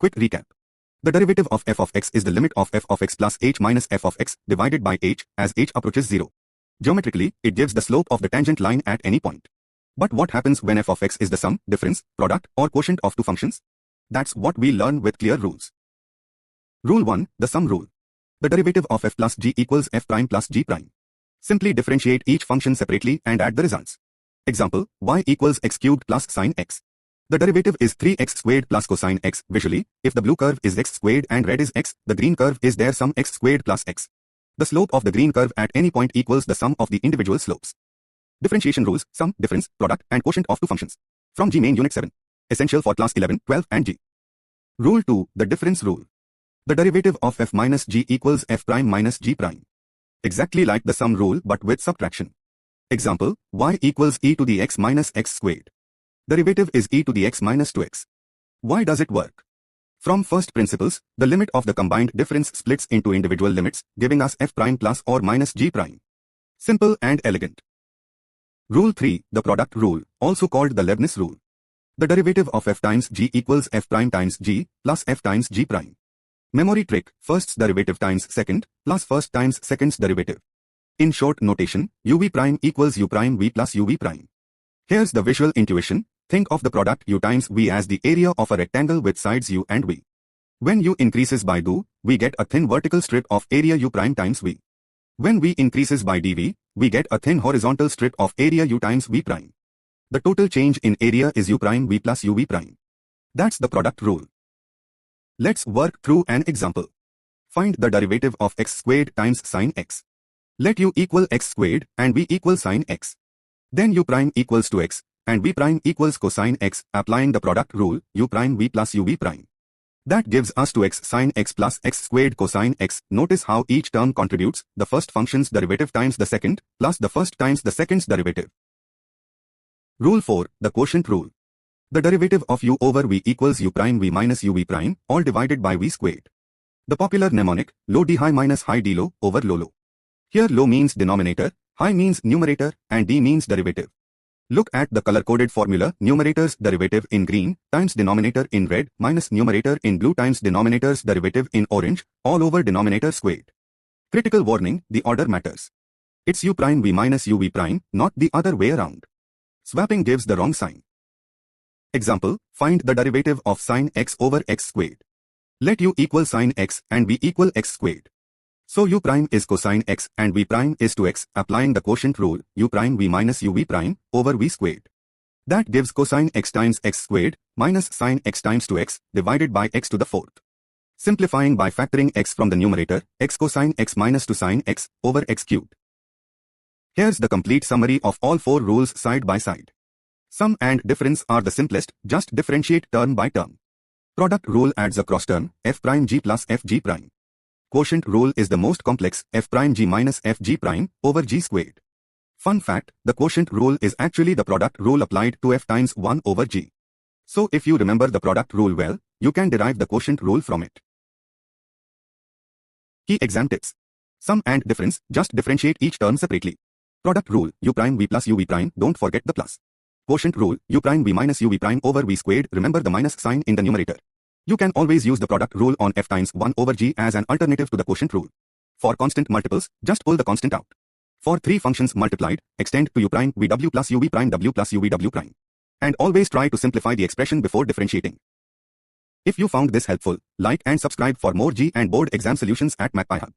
Quick recap. The derivative of f of x is the limit of f of x plus h minus f of x divided by h as h approaches 0. Geometrically, it gives the slope of the tangent line at any point. But what happens when f of x is the sum, difference, product, or quotient of two functions? That's what we learn with clear rules. Rule 1, the sum rule. The derivative of f plus g equals f prime plus g prime. Simply differentiate each function separately and add the results. Example, y equals x cubed plus sine x. The derivative is 3x squared plus cosine x. Visually, if the blue curve is x squared and red is x, the green curve is their sum x squared plus x. The slope of the green curve at any point equals the sum of the individual slopes. Differentiation rules, sum, difference, product, and quotient of two functions. From G Main Unit 7. Essential for class 11, 12, and G. Rule 2, the difference rule. The derivative of f minus g equals f prime minus g prime. Exactly like the sum rule but with subtraction. Example, y equals e to the x minus x squared. Derivative is e to the x minus 2x. Why does it work? From first principles, the limit of the combined difference splits into individual limits, giving us f prime plus or minus g prime. Simple and elegant. Rule 3, the product rule, also called the Leibniz Rule. The derivative of f times g equals f prime times g plus f times g prime. Memory trick, first's derivative times second plus first times second's derivative. In short notation, uv prime equals u prime v plus uv prime. Here's the visual intuition. Think of the product u times v as the area of a rectangle with sides u and v. When u increases by do, we get a thin vertical strip of area u prime times v. When v increases by dv, we get a thin horizontal strip of area u times v prime. The total change in area is u prime v plus uv prime. That's the product rule. Let's work through an example. Find the derivative of x squared times sine x. Let u equal x squared and v equal sine x. Then u prime equals 2x and v prime equals cosine x. Applying the product rule, u prime v plus uv prime. That gives us 2x sine x plus x squared cosine x. Notice how each term contributes, the first function's derivative times the second, plus the first times the second's derivative. Rule 4, the quotient rule. The derivative of u over v equals u prime v minus uv prime, all divided by v squared. The popular mnemonic, low d high minus high d low over low low. Here low means denominator, high means numerator, and d means derivative. Look at the color-coded formula, numerator's derivative in green times denominator in red minus numerator in blue times denominator's derivative in orange, all over denominator squared. Critical warning, the order matters. It's u prime v minus uv prime, not the other way around. Swapping gives the wrong sign. Example, find the derivative of sine x over x squared. Let u equal sine x and v equal x squared. So u prime is cosine x and v prime is 2x. Applying the quotient rule, u prime v minus uv prime over v squared. That gives cosine x times x squared minus sine x times 2x divided by x to the fourth. Simplifying by factoring x from the numerator, x cosine x minus 2 sine x over x cubed. Here's the complete summary of all four rules side by side. Sum and difference are the simplest, just differentiate term by term. Product rule adds a cross term, f prime g plus f g prime. Quotient rule is the most complex, f prime g minus f g prime over g squared. Fun fact, the quotient rule is actually the product rule applied to f times 1 over g. So if you remember the product rule well, you can derive the quotient rule from it. Key exam tips. Sum and difference, just differentiate each term separately. Product rule, u prime v plus uv prime, don't forget the plus. Quotient rule, u prime v minus uv prime over v squared, remember the minus sign in the numerator. You can always use the product rule on f times 1 over g as an alternative to the quotient rule. For constant multiples, just pull the constant out. For three functions multiplied, extend to u prime vw plus uv prime w plus uvw prime. And always try to simplify the expression before differentiating. If you found this helpful, like and subscribe for more G and board exam solutions at MAGPIEHUB.